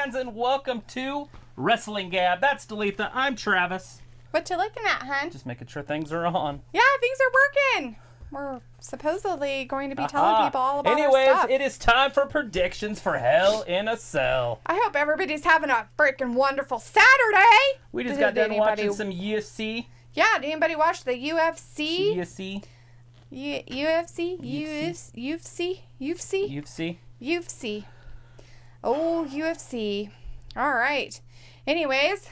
fans, and welcome to WrestlingGab. That's Dalethea. I'm Travis. What you looking at, hun? Just making sure things are on. Yeah, things are working. We're supposedly going to be telling people all about our stuff. It is time for predictions for Hell in a Cell. I hope everybody's having a freaking wonderful Saturday. We just got done watching some UFC. Yeah, did anybody watch the UFC? UFC. UFC. Oh, UFC. All right. Anyways,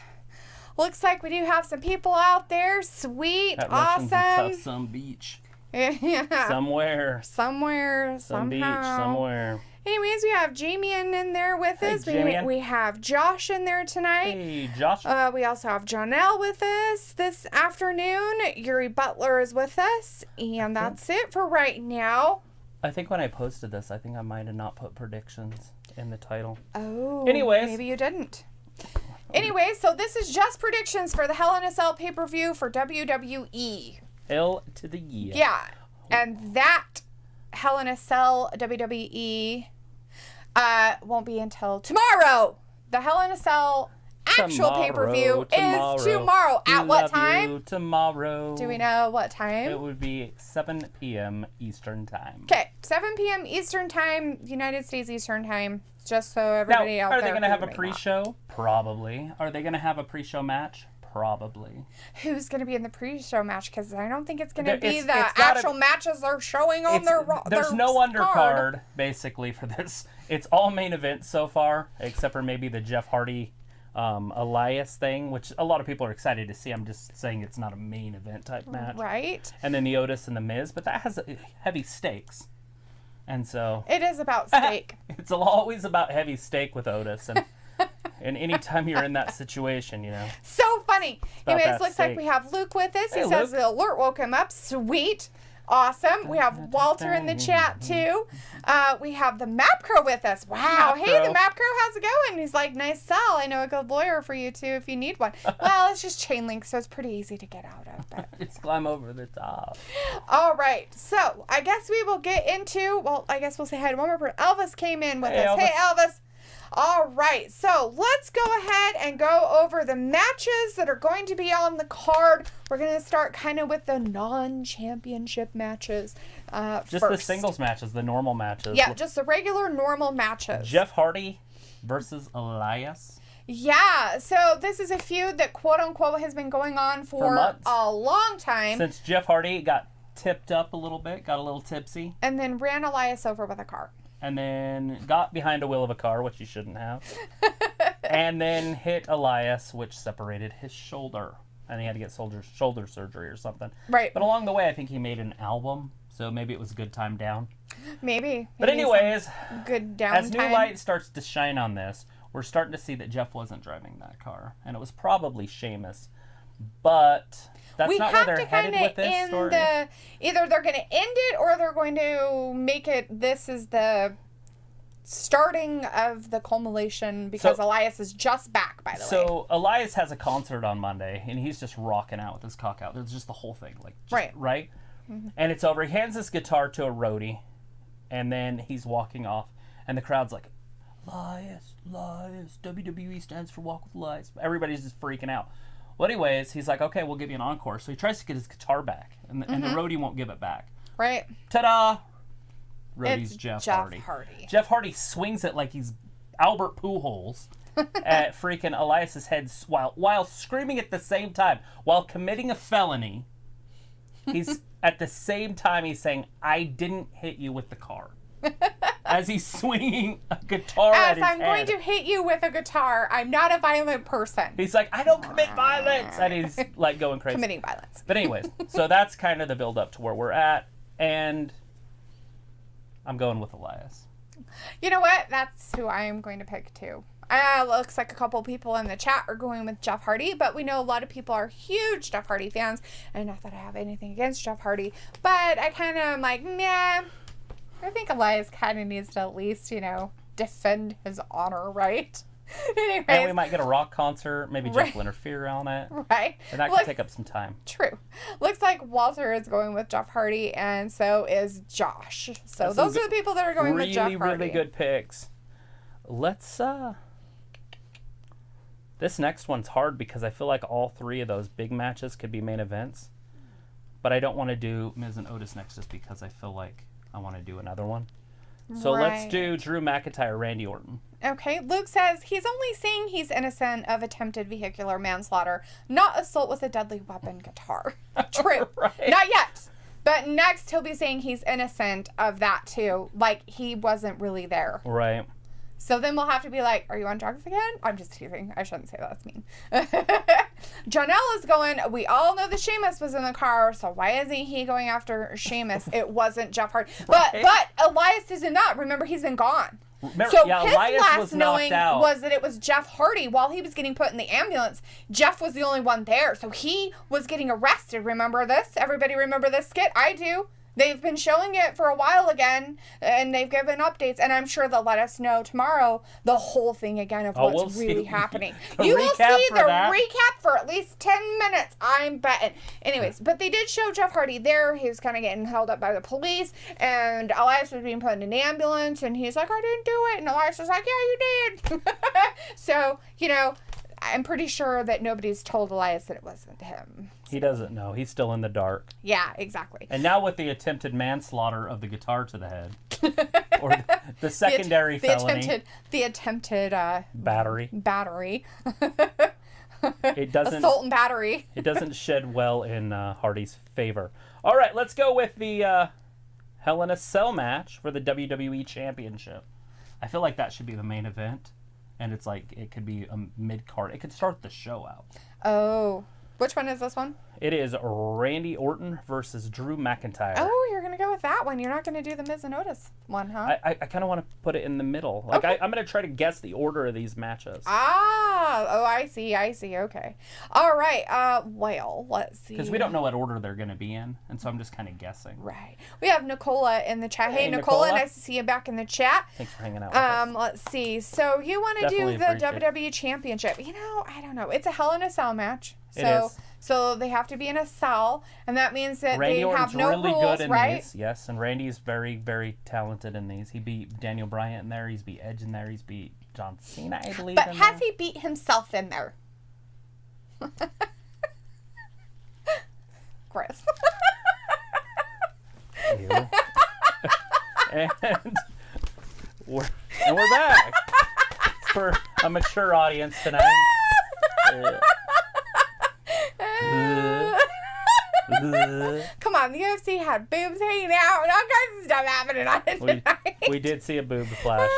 looks like we do have some people out there. Sweet. That awesome. Russian's a tough some beach. Yeah. Somewhere. Some beach, somewhere. Anyways, we have Jamie in there with us. We have Josh in there tonight. Hey, Josh. We also have Jonelle with us this afternoon. Yuri Butler is with us. And that's it for right now. I think when I posted this, I think I might have not put predictions in the title. Oh. Anyways. Maybe you didn't. Anyway, so this is just predictions for the Hell in a Cell pay-per-view for WWE. L to the E. Yeah. And that Hell in a Cell WWE won't be until tomorrow. The Hell in a Cell actual pay-per-view is tomorrow. At what time? Tomorrow. Do we know what time? It would be 7 p.m. Eastern Time. Okay, 7 p.m. Eastern Time, United States Eastern Time, just so everybody out there. Are they going to have a pre-show? Probably. Are they going to have a pre-show match? Probably. Who's going to be in the pre-show match? Because I don't think it's going to be the actual matches they're showing on their There's no undercard, basically, for this. It's all main event so far, except for maybe the Jeff Hardy Elias thing, which a lot of people are excited to see. I'm just saying it's not a main event type match. Right. And then the Otis and the Miz, but that has heavy stakes. And so... It is about steak. It's always about heavy steak with Otis. And anytime you're in that situation, you know. So funny. Anyways, looks like we have Luke with us. He says the alert woke him up. Sweet. Awesome. We have Walter in the chat, too. We have the Map Crow with us. Wow. Hey, the Map Crow, how's it going? He's like, nice sell. I know a good lawyer for you, too, if you need one. Well, it's just chain link, so it's pretty easy to get out of. But... Just climb over the top. All right. So, I guess we will get into, well, I guess we'll say hi to one more person. Elvis came in with us. Elvis. Hey, Elvis. All right, so let's go ahead and go over the matches that are going to be on the card. We're going to start kind of with the non-championship matches just first. The singles matches, the normal matches. Yeah, just the regular normal matches. Jeff Hardy versus Elias. Yeah, so this is a feud that quote-unquote has been going on for a long time. Since Jeff Hardy got tipped up a little bit, got a little tipsy. And then ran Elias over with a car. And then got behind a wheel of a car, which you shouldn't have. And then hit Elias, which separated his shoulder. And he had to get shoulder surgery or something. Right. But along the way, I think he made an album. So maybe it was a good time down. Maybe. But anyways, good downtime. As new light starts to shine on this, we're starting to see that Jeff wasn't driving that car. And it was probably Sheamus. But... That's not where they're headed with this story. Either they're going to end it or they're going to make it, this is the starting of the culmination because Elias is just back, by the way. So Elias has a concert on Monday, and he's just rocking out with his cock out. There's just the whole thing. Right? Mm-hmm. And it's over. He hands this guitar to a roadie, and then he's walking off, and the crowd's like, Elias, WWE stands for Walk with Elias. Everybody's just freaking out. Well, anyways, he's like, okay, we'll give you an encore. So he tries to get his guitar back, and the roadie won't give it back. Right. Ta-da! Roadie's Jeff Hardy. Jeff Hardy swings it like he's Albert Pujols at freaking Elias's head while screaming at the same time. While committing a felony, he's at the same time he's saying, I didn't hit you with the car. As he's swinging a guitar at his head. I'm going to hit you with a guitar. I'm not a violent person. He's like, I don't commit violence. And he's like going crazy. Committing violence. But anyways, so that's kind of the build up to where we're at. And I'm going with Elias. You know what? That's who I am going to pick too. Looks like a couple people in the chat are going with Jeff Hardy, but we know a lot of people are huge Jeff Hardy fans. And not that I have anything against Jeff Hardy, but I kind of am like, nah. I think Elias kind of needs to at least, defend his honor, right? Anyways, and we might get a rock concert. Maybe Jeff will interfere on it. Right. And that could take up some time. True. Looks like Walter is going with Jeff Hardy, and so is Josh. So those are the people that are going with Jeff Hardy. Really good picks. Let's This next one's hard because I feel like all three of those big matches could be main events. But I don't want to do Miz and Otis next just because I feel like I want to do another one. So let's do Drew McIntyre, Randy Orton. Okay, Luke says he's only saying he's innocent of attempted vehicular manslaughter, not assault with a deadly weapon guitar. True. Right. Not yet. But next he'll be saying he's innocent of that too. Like he wasn't really there. Right. So then we'll have to be like, are you on drugs again? I'm just teasing. I shouldn't say that. That's mean. Janelle is going, we all know that Sheamus was in the car, so why isn't he going after Sheamus? It wasn't Jeff Hardy. But Elias is not. Remember, he's been gone. Remember, so yeah, his Elias last was knowing knocked out. was that it was Jeff Hardy while he was getting put in the ambulance. Jeff was the only one there. So he was getting arrested. Remember this? Everybody remember this skit? I do. They've been showing it for a while again, and they've given updates, and I'm sure they'll let us know tomorrow the whole thing again of what's really happening. You will see the recap for at least 10 minutes, I'm betting. Anyways, but they did show Jeff Hardy there. He was kind of getting held up by the police, and Elias was being put in an ambulance, and he's like, I didn't do it, and Elias was like, yeah, you did. So, you know, I'm pretty sure that nobody's told Elias that it wasn't him. He doesn't know. He's still in the dark. Yeah, exactly. And now with the attempted manslaughter of the guitar to the head, or the secondary felony, the attempted battery. It doesn't assault and battery. It doesn't shed well in Hardy's favor. All right, let's go with the Hell in a Cell match for the WWE Championship. I feel like that should be the main event. And it's like, it could be a mid-card. It could start the show out. Oh. Which one is this one? It is Randy Orton versus Drew McIntyre. Oh, you're going to go with that one. You're not going to do the Miz and Otis one, huh? I kind of want to put it in the middle. Like, okay. I'm going to try to guess the order of these matches. Oh, I see. Okay. All right. Well, let's see. Because we don't know what order they're going to be in, and so I'm just kind of guessing. Right. We have Nicola in the chat. Hey, Nicola, nice to see you back in the chat. Thanks for hanging out with us. Let's see. So you want to do the WWE Championship. You know, I don't know. It's a Hell in a Cell match. So they have to be in a cell, and that means that Randy they have no really rules, good in right? These. Yes, and Randy's very, very talented in these. He beat Daniel Bryan in there. He's beat Edge in there. He's beat John Cena, I believe. But has he beat himself in there? Chris. and we're back for a mature audience tonight. Come on, the UFC had boobs hanging out and all kinds of stuff happening on it tonight. We did see a boob flash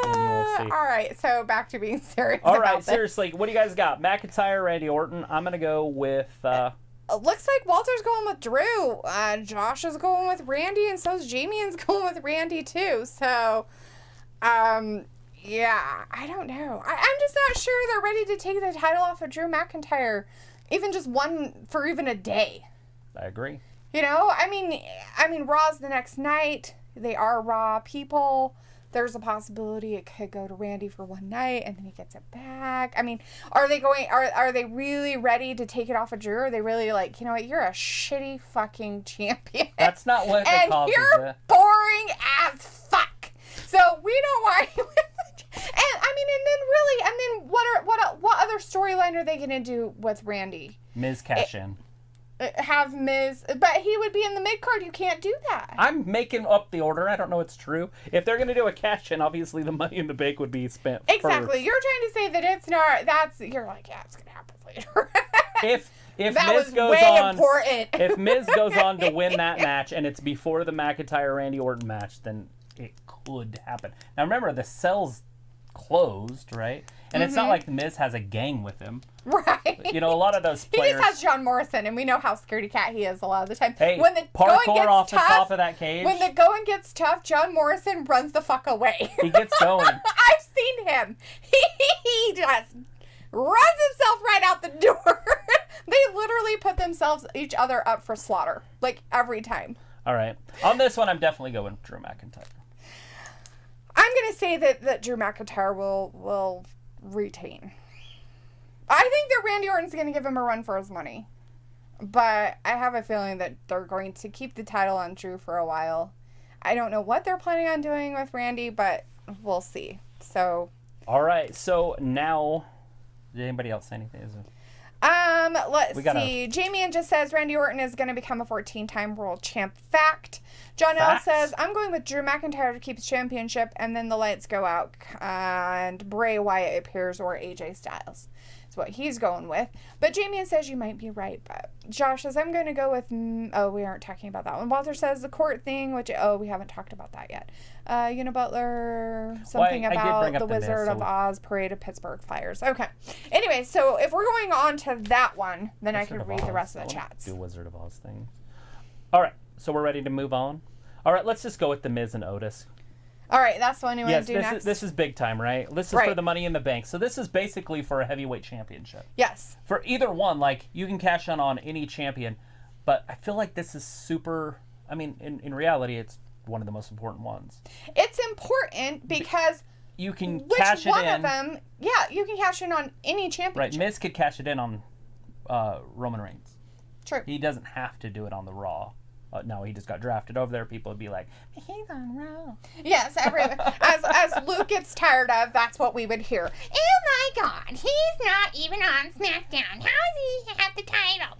in the UFC. All right, so back to being serious. All right, seriously, what do you guys got? McIntyre, Randy Orton. I'm gonna go with. Looks like Walter's going with Drew. Josh is going with Randy, and so's Jamie is going with Randy too. So, yeah, I don't know. I'm just not sure they're ready to take the title off of Drew McIntyre, even just one for even a day. I agree. You know, I mean, Raw's the next night. They are Raw people. There's a possibility it could go to Randy for one night and then he gets it back. I mean, are they really ready to take it off of Drew? Are they really like, you know what, you're a shitty fucking champion. That's not what the cause is. And you're boring as fuck. So we don't want you. And then what other storyline are they gonna do with Randy? Miz cash in. Have Miz, but he would be in the mid card. You can't do that. I'm making up the order. I don't know it's true. If they're gonna do a cash in, obviously the Money in the Bank would be spent exactly. First. You're trying to say that it's not. You're like, yeah, it's gonna happen later. If that Miz was goes way on, important. If Miz goes on to win that match and it's before the McIntyre Randy Orton match, then it could happen. Now remember, the cell's closed, right? And it's not like the Miz has a gang with him. Right. You know, a lot of those players... He just has John Morrison, and we know how scaredy cat he is a lot of the time. Hey, when the parkour going gets off tough, the top of that cage. When the going gets tough, John Morrison runs the fuck away. He gets going. I've seen him. He just runs himself right out the door. They literally put themselves, each other up for slaughter. Like, every time. All right. On this one, I'm definitely going Drew McIntyre. I'm going to say that Drew McIntyre will retain. I think that Randy Orton's going to give him a run for his money. But I have a feeling that they're going to keep the title on Drew for a while. I don't know what they're planning on doing with Randy, but we'll see. So. All right. So now Did anybody else say anything? Let's see. Jamie just says Randy Orton is going to become a 14-time world champ. Fact. John L says, I'm going with Drew McIntyre to keep his championship, and then the lights go out, and Bray Wyatt appears, or AJ Styles. That's what he's going with. But Jamie says you might be right, but Josh says, I'm going to go with, we aren't talking about that one. Walter says the court thing, which, we haven't talked about that yet. Butler, something about the Wizard of Oz Parade of Pittsburgh Flyers. Okay. Anyway, so if we're going on to that one, then I can read the rest of the chats. Do Wizard of Oz thing. All right, so we're ready to move on. All right, let's just go with the Miz and Otis. All right, that's the one you want to do next? This is big time, right? This is for the Money in the Bank. So this is basically for a heavyweight championship. Yes. For either one, like, you can cash in on any champion, but I feel like this is super, I mean, in reality, it's one of the most important ones. It's important because you can cash it in. Which one of them, you can cash in on any championship. Right, Miz could cash it in on Roman Reigns. True. He doesn't have to do it on the Raw. No, he just got drafted over there. People would be like, he's on Raw. Yes, as Luke gets tired of, that's what we would hear. Oh my God, he's not even on Smackdown. How does he have the title?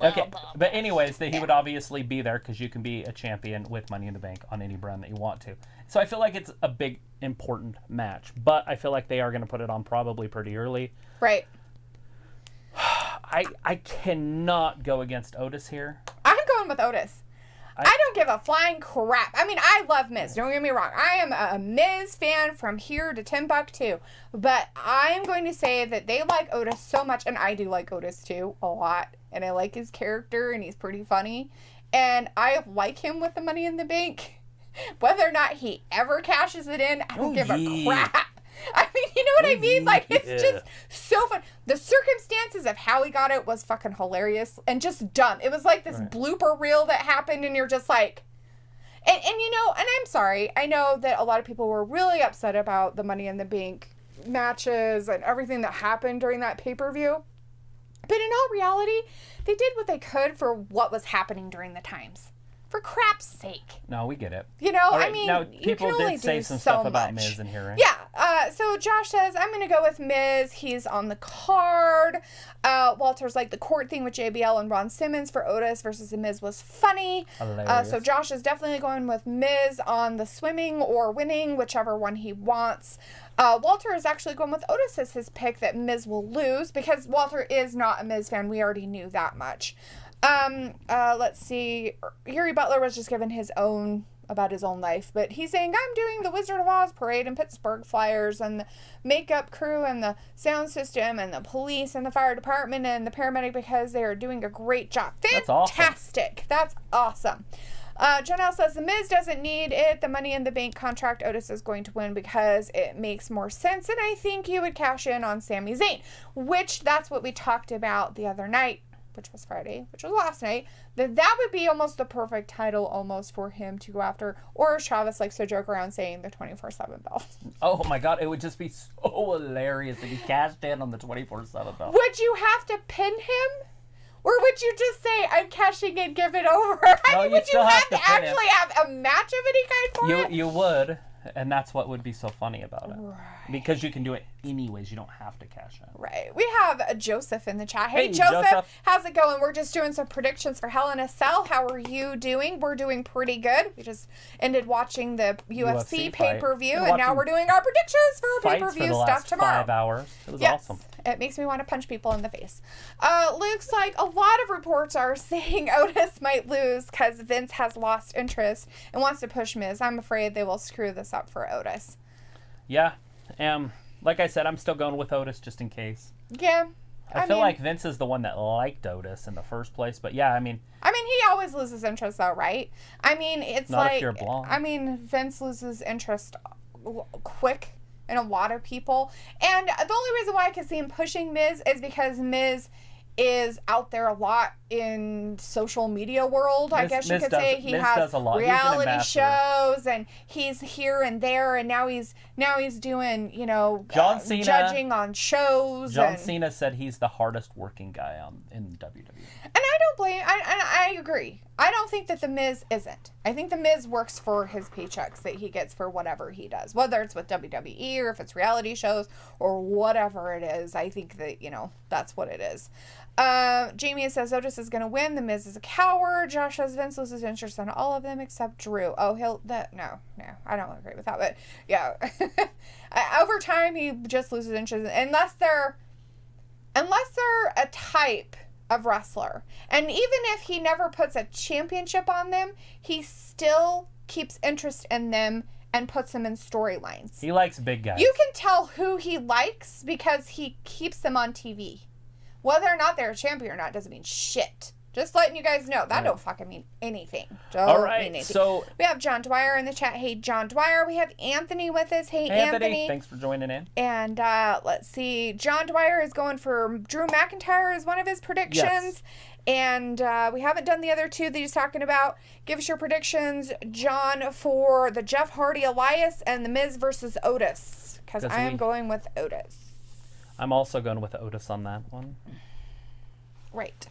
Okay, but anyways, he would obviously be there because you can be a champion with Money in the Bank on any brand that you want to. So I feel like it's a big, important match. But I feel like they are going to put it on probably pretty early. Right. I cannot go against Otis here. I'm going with Otis. I don't give a flying crap. I mean, I love Miz. Don't get me wrong. I am a Miz fan from here to Timbuktu. But I'm going to say that they like Otis so much, and I do like Otis too, a lot. And I like his character, and he's pretty funny. And I like him with the Money in the Bank. Whether or not he ever cashes it in, I don't give a crap. I mean, you know what I mean? Like, it's just so fun. The circumstances of how he got it was fucking hilarious and just dumb. It was like this blooper reel that happened, and you're just like... And I'm sorry. I know that a lot of people were really upset about the Money in the Bank matches and everything that happened during that pay-per-view. But in all reality, they did what they could for what was happening during the times. For crap's sake. No, we get it. I mean, now, you can only did say do some so stuff much. about Miz in here, right? Yeah. So Josh says, I'm going to go with Miz. He's on the card. Walter's like, the court thing with JBL and Ron Simmons for Otis versus the Miz was funny. So Josh is definitely going with Miz on the swimming or winning, whichever one he wants. Walter is actually going with Otis as his pick that Miz will lose because Walter is not a Miz fan. We already knew that much. Let's see. Yuri Butler was just given his own about his own life, but he's saying, I'm doing the Wizard of Oz Parade and Pittsburgh Flyers and the makeup crew and the sound system and the police and the fire department and the paramedic because they are doing a great job. Fantastic. That's awesome. Janelle says the Miz doesn't need it. The Money in the Bank contract Otis is going to win because it makes more sense, and I think you would cash in on Sami Zayn, which that's what we talked about the other night, which was Friday, which was last night, that would be almost the perfect title almost for him to go after. Or Travis likes to joke around saying the 24/7 belt. Oh my God, it would just be so hilarious if he cashed in on the 24/7 belt. Would you have to pin him? Or would you just say, I'm cashing in, give it over? I mean, would you have to actually have a match of any kind for it? You would. And that's what would be so funny about it. Right. Because you can do it anyways. You don't have to cash in. Right. We have Joseph in the chat. Hey, Joseph. How's it going? We're just doing some predictions for Hell in a Cell. How are you doing? We're doing pretty good. We just ended watching the UFC pay-per-view, and now we're doing our predictions for pay-per-view stuff tomorrow. 5 hours. It was awesome. It makes me want to punch people in the face. Looks like a lot of reports are saying Otis might lose because Vince has lost interest and wants to push Miz. I'm afraid they will screw this up for Otis. Yeah. Like I said, I'm still going with Otis just in case. Yeah. I feel like Vince is the one that liked Otis in the first place, but yeah, I mean, he always loses interest though, right? I mean, it's not like, if you're blonde. I mean, Vince loses interest quick in a lot of people. And the only reason why I can see him pushing Miz is because Miz is out there a lot in social media world, I guess you could say. He has reality shows and he's here and there, and now he's doing, John Cena, judging on shows. John Cena said he's the hardest working guy in WWE. And I don't blame. I agree. I don't think that The Miz isn't. I think The Miz works for his paychecks that he gets for whatever he does. Whether it's with WWE or if it's reality shows or whatever it is. I think that, that's what it is. Jamie says Otis is going to win. The Miz is a coward. Josh says Vince loses interest in all of them except Drew. Oh, no, I don't agree with that. But yeah, over time he just loses interest unless they're a type of wrestler. And even if he never puts a championship on them, he still keeps interest in them and puts them in storylines. He likes big guys. You can tell who he likes because he keeps them on TV. Whether or not they're a champion or not doesn't mean shit. Just letting you guys know. That don't fucking mean anything. All right, so... We have John Dwyer in the chat. Hey, John Dwyer. We have Anthony with us. Hey, Anthony. Thanks for joining in. And let's see. John Dwyer is going for Drew McIntyre as one of his predictions. Yes. And we haven't done the other two that he's talking about. Give us your predictions, John, for the Jeff Hardy Elias and the Miz versus Otis. Because I am going with Otis. I'm also going with Otis on that one. Right.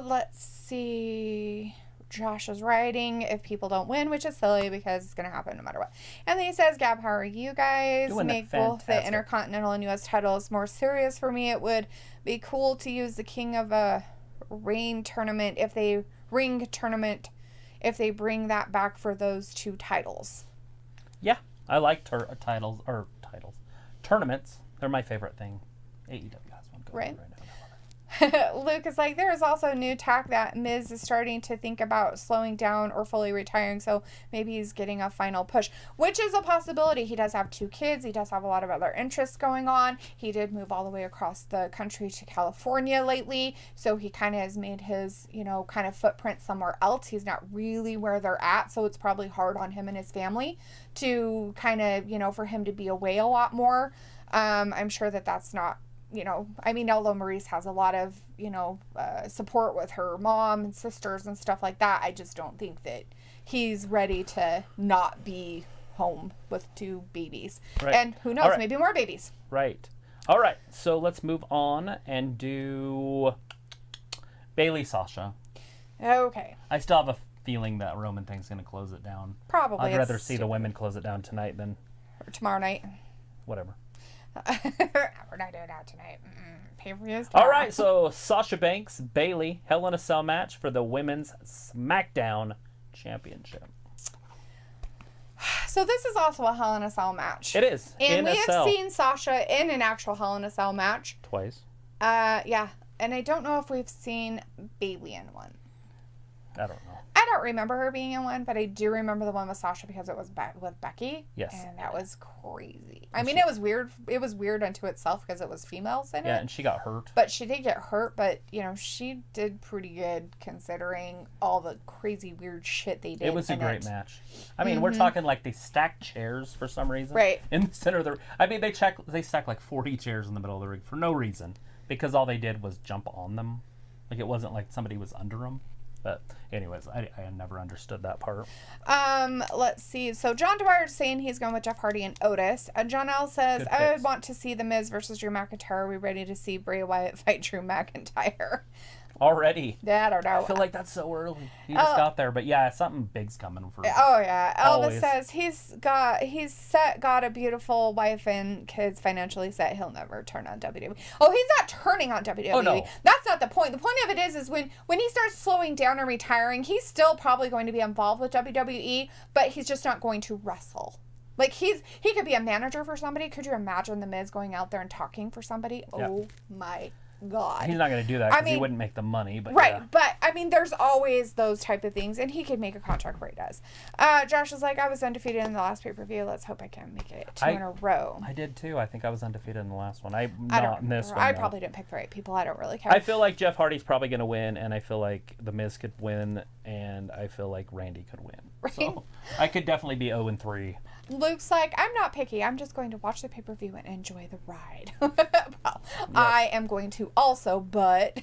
Let's see. Josh is writing if people don't win, which is silly because it's going to happen no matter what. And then he says, Gab, how are you guys? Make both the Intercontinental and U.S. titles more serious for me. It would be cool to use the King of a Ring tournament if they bring that back for those two titles. Yeah, I like tournaments. They're my favorite thing. AEW has one going right now. Luke is like, there is also a new tack that Miz is starting to think about slowing down or fully retiring, so maybe he's getting a final push, which is a possibility. He does have 2 kids. He does have a lot of other interests going on. He did move all the way across the country to California lately, so he kind of has made his, kind of footprint somewhere else. He's not really where they're at, so it's probably hard on him and his family to kind of, for him to be away a lot more. I'm sure that that's not, although Maurice has a lot of, support with her mom and sisters and stuff like that, I just don't think that he's ready to not be home with 2 babies. Right. And who knows, maybe more babies. Right. All right. So let's move on and do Bayley Sasha. Okay. I still have a feeling that Roman thing's going to close it down. Probably. I'd rather see the women close it down tonight than... Or tomorrow night. Whatever. We're not doing that tonight. Pay-per-views. All right, so Sasha Banks, Bayley, Hell in a Cell match for the Women's Smackdown Championship. So this is also a Hell in a Cell match. It is. And we have seen Sasha in an actual Hell in a Cell match. Twice. Yeah. And I don't know if we've seen Bayley in one. I don't know. I don't remember her being in one, but I do remember the one with Sasha because it was with Becky. Yes. And that was crazy. I mean, it was weird. It was weird unto itself because it was females in it. Yeah, and she got hurt. But she did get hurt, but, she did pretty good considering all the crazy weird shit they did. It was a great match. I mean, we're talking like they stacked chairs for some reason. Right. In the center of the... I mean, they stacked like 40 chairs in the middle of the ring for no reason because all they did was jump on them. Like, it wasn't like somebody was under them. But anyways, I never understood that part. Let's see. So John Dwyer is saying he's going with Jeff Hardy and Otis. John L says, I would want to see The Miz versus Drew McIntyre. Are we ready to see Bray Wyatt fight Drew McIntyre? Already. I don't know. I feel like that's so early. He just got there, but yeah, something big's coming for. Oh yeah, Elvis says he's got a beautiful wife and kids, financially set. He'll never turn on WWE. Oh, he's not turning on WWE. Oh, no. That's not the point. The point of it is when he starts slowing down and retiring, he's still probably going to be involved with WWE, but he's just not going to wrestle. Like he could be a manager for somebody. Could you imagine The Miz going out there and talking for somebody? Yep. Oh my God. He's not going to do that because he wouldn't make the money. But right, yeah. But I mean, there's always those type of things, and he could make a contract where he does. Josh is like, I was undefeated in the last pay-per-view. Let's hope I can make it 2 in a row. I did too. I think I was undefeated in the last one. I probably didn't pick the right people. I don't really care. I feel like Jeff Hardy's probably going to win, and I feel like The Miz could win, and I feel like Randy could win. Right? So I could definitely be 0-3. Luke's like, I'm not picky. I'm just going to watch the pay-per-view and enjoy the ride. Well, yes. I am going to also, but...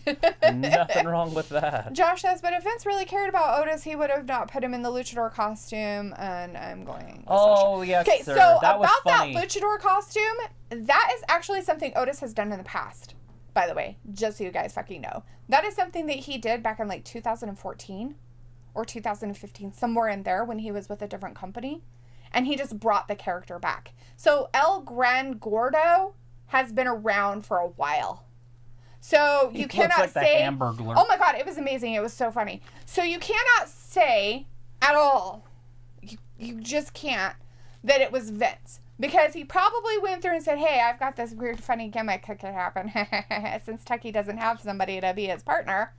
Nothing wrong with that. Josh says, but if Vince really cared about Otis, he would have not put him in the luchador costume, and I'm going... Oh, yes, okay, sir. So that was about funny. That luchador costume, that is actually something Otis has done in the past. by the way, just so you guys fucking know. That is something that he did back in like 2014 or 2015, somewhere in there when he was with a different company. And he just brought the character back. So El Gran Gordo has been around for a while. So you cannot like say... the Hamburglar. Oh my God, it was amazing. It was so funny. So you cannot say at all, you just can't, that it was Vince. Because he probably went through and said, hey, I've got this weird, funny gimmick that could happen. Since Tucky doesn't have somebody to be his partner,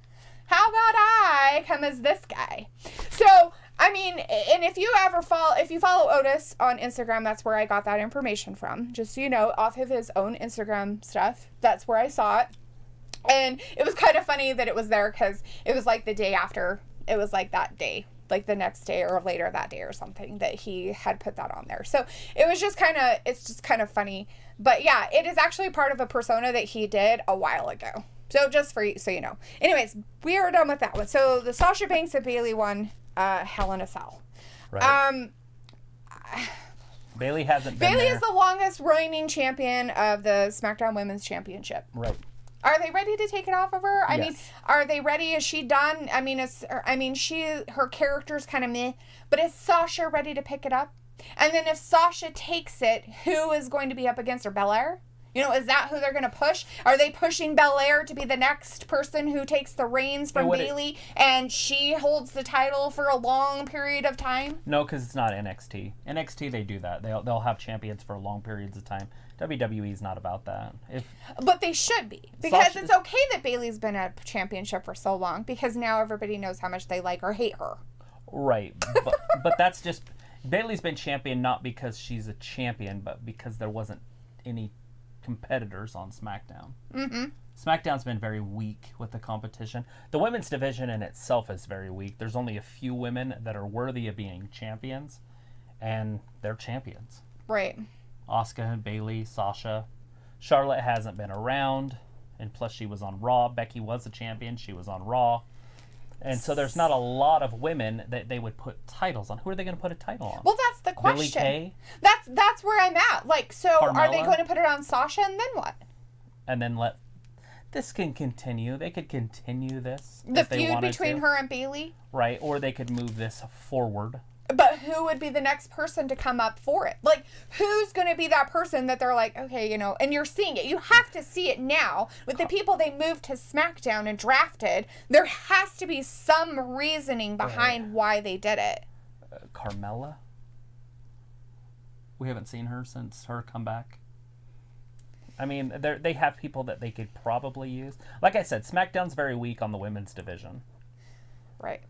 how about I come as this guy? So, I mean, and if you follow Otis on Instagram, that's where I got that information from. Just so you know, off of his own Instagram stuff. That's where I saw it. And it was kind of funny that it was there because it was like the day after. It was like that day. Like the next day or later that day or something that he had put that on there. So it was just it's just kind of funny. But yeah, it is actually part of a persona that he did a while ago. So just for you, so you know. Anyways, we are done with that one. So the Sasha Banks and Bayley won Hell in a Cell. Right. Bayley hasn't been Bayley there. is the longest reigning champion of the SmackDown Women's Championship. Right. Are they ready to take it off of her? I Yes. mean, are they ready? Is she done? I mean, her character's kind of meh, but is Sasha ready to pick it up? And then if Sasha takes it, who is going to be up against her? Belair? You know, is that who they're going to push? Are they pushing Belair to be the next person who takes the reins from Bayley and she holds the title for a long period of time? No, because it's not NXT. NXT, they do that. They'll have champions for long periods of time. WWE is not about that. But they should be. Because it's okay that Bayley's been a championship for so long because now everybody knows how much they like or hate her. Right. But that's just... Bayley's been champion not because she's a champion, but because there wasn't any competitors on SmackDown. Mm-hmm. SmackDown's been very weak with the competition. The women's division in itself is very weak. There's only a few women that are worthy of being champions, and they're champions. Right. Asuka, Bayley, Sasha. Charlotte hasn't been around, and plus she was on Raw. Becky was a champion. She was on Raw. And so there's not a lot of women that they would put titles on. Who are they going to put a title on? Well, that's the question. Billie Kay? That's where I'm at. Like, so Carmella? Are they going to put it on Sasha and then what? And then this can continue. They could continue this. The if they feud wanted between to. her and Bayley? Right, or they could move this forward. But who would be the next person to come up for it? Like, who's going to be that person that they're like, okay, you know, and you're seeing it. You have to see it now. With the people they moved to SmackDown and drafted, there has to be some reasoning behind why they did it. Carmella? We haven't seen her since her comeback. I mean, they have people that they could probably use. Like I said, SmackDown's very weak on the women's division. Right.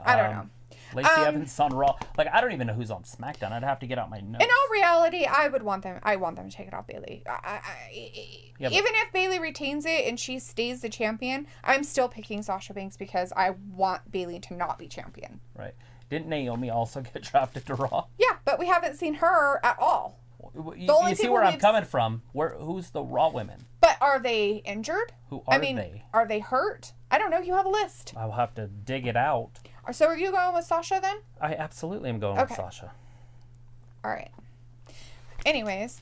I don't know. Lacey Evans on Raw. Like, I don't even know who's on SmackDown. I'd have to get out my notes. In all reality, I want them to take it off Bayley. Even if Bayley retains it and she stays the champion, I'm still picking Sasha Banks because I want Bayley to not be champion. Right. Didn't Naomi also get drafted to Raw? Yeah, but we haven't seen her at all. You see where I'm coming from. Who's the Raw women? But are they injured? Who are they? Are they hurt? I don't know. You have a list. I'll have to dig it out. So are you going with Sasha then? I absolutely am going with Sasha. All right. Anyways,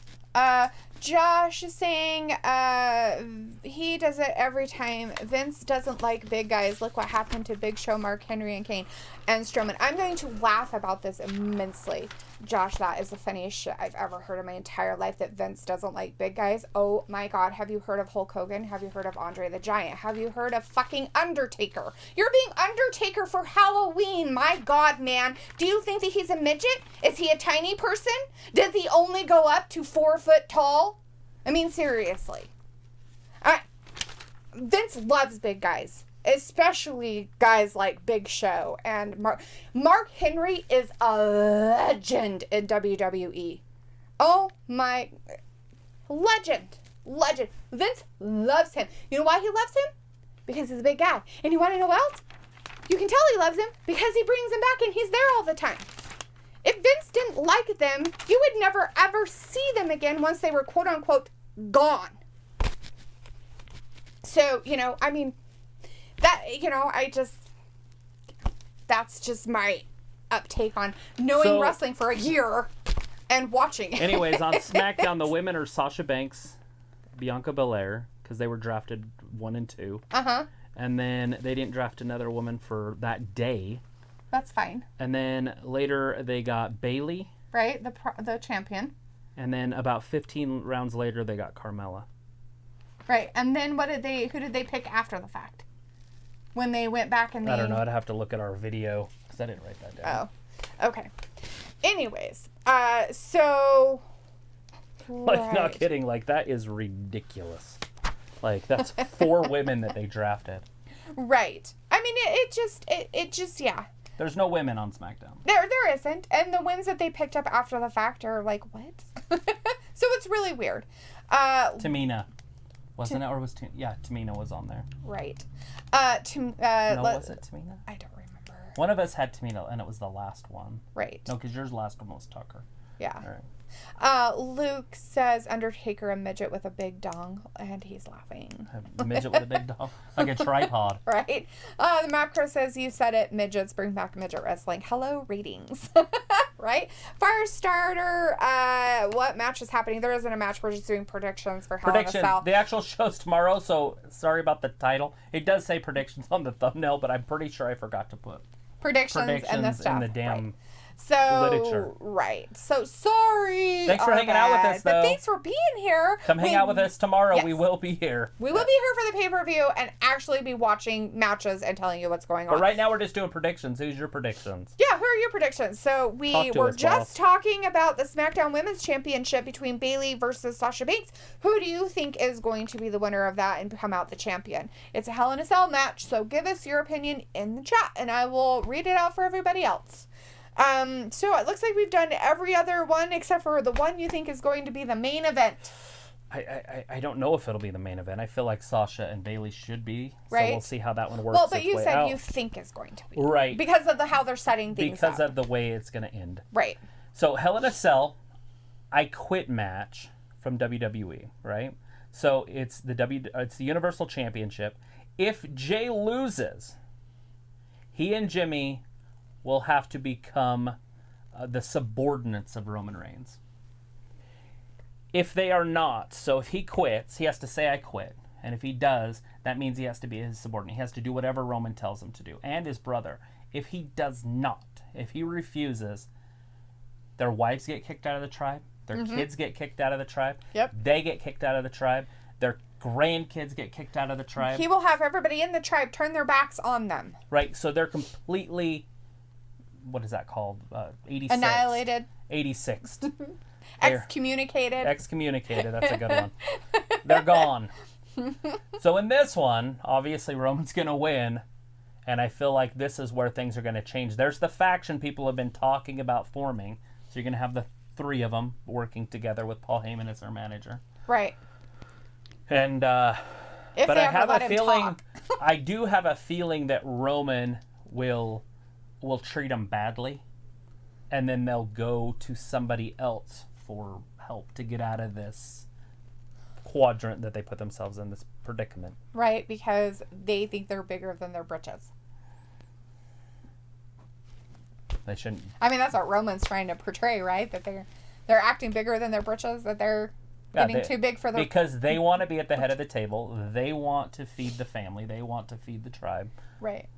Josh is saying he does it every time. Vince doesn't like big guys. Look what happened to Big Show, Mark Henry, and Kane, and Strowman. I'm going to laugh about this immensely. Josh, that is the funniest shit I've ever heard in my entire life, that Vince doesn't like big guys. Oh my God. Have you heard of Hulk Hogan? Have you heard of Andre the Giant? Have you heard of fucking Undertaker? You're being Undertaker for Halloween. My God, man. Do you think that he's a midget? Is he a tiny person? Does he only go up to 4 foot tall? I mean, seriously. Vince loves big guys. Especially guys like Big Show and Mark Henry is a legend in WWE. Oh my, legend. Vince loves him. You know why he loves him? Because he's a big guy. And you want to know what else? You can tell he loves him because he brings him back and he's there all the time. If Vince didn't like them, you would never ever see them again once they were quote unquote gone. So, you know, I mean, that, you know, that's just my uptake on knowing wrestling for a year and watching it. Anyways, on SmackDown, the women are Sasha Banks, Bianca Belair, because they were drafted 1 and 2. Uh-huh. And then they didn't draft another woman for that day. That's fine. And then later they got Bailey. Right, the champion. And then about 15 rounds later they got Carmella. Right, and then who did they pick after the fact? When they went back and they... I don't know, I'd have to look at our video, because I didn't write that down. Oh, okay. Anyways, so... Like, right. not kidding, like, that is ridiculous. Like, that's 4 women that they drafted. Right. I mean, it just, yeah. There's no women on SmackDown. There isn't. And the ones that they picked up after the fact are like, what? So it's really weird. Tamina. Wasn't it? Or was Tamina was on there. Right. No, was it Tamina? I don't remember. One of us had Tamina, and it was the last one. Right. No, because yours last one was Tucker. Yeah. All right. Luke says Undertaker a midget with a big dong, and he's laughing. A midget with a big dong? Like a tripod. Right. The Mapcrow says, you said it, midgets, bring back midget wrestling. Hello, ratings. Right? Firestarter, what match is happening? There isn't a match. We're just doing predictions for Hell in a Cell. The actual show's tomorrow, so sorry about the title. It does say predictions on the thumbnail, but I'm pretty sure I forgot to put predictions and the stuff. in the damn... Right. So, literature. Right. So, sorry. Thanks for hanging out with us, though. But thanks for being here. Come hang out with us tomorrow. Yes. We will be here. We will be here for the pay-per-view and actually be watching matches and telling you what's going on. But right now, we're just doing predictions. Who's your predictions? Yeah, who are your predictions? So, we were just talking about the SmackDown Women's Championship between Bayley versus Sasha Banks. Who do you think is going to be the winner of that and come out the champion? It's a Hell in a Cell match, so give us your opinion in the chat, and I will read it out for everybody else. So it looks like we've done every other one except for the one you think is going to be the main event. I don't know if it'll be the main event. I feel like Sasha and Bayley should be. Right. So we'll see how that one works. Well, but you said out. You think it's going to be. Right. Because of how they're setting things because up. of the way it's going to end. Right. So Hell in a Cell, I Quit match from WWE, right? So it's the Universal Championship. If Jay loses, he and Jimmy will have to become the subordinates of Roman Reigns. If they are not, so if he quits, he has to say, I quit. And if he does, that means he has to be his subordinate. He has to do whatever Roman tells him to do. And his brother. If he does not, if he refuses, their wives get kicked out of the tribe. Their kids get kicked out of the tribe. Yep. They get kicked out of the tribe. Their grandkids get kicked out of the tribe. He will have everybody in the tribe turn their backs on them. Right, so they're completely... What is that called? 86. Annihilated. 86th. Excommunicated. Excommunicated. That's a good one. They're gone. So in this one, obviously Roman's going to win. And I feel like this is where things are going to change. There's the faction people have been talking about forming. So you're going to have the 3 of them working together with Paul Heyman as their manager. Right. And, but I have a feeling, I do have a feeling that Roman will treat them badly, and then they'll go to somebody else for help to get out of this quadrant that they put themselves in, this predicament. Right, because they think they're bigger than their britches. They shouldn't. I mean, that's what Roman's trying to portray, right? That they're acting bigger than their britches, that they're getting too big for their... Because they want to be at the head of the table. They want to feed the family. They want to feed the tribe. Right.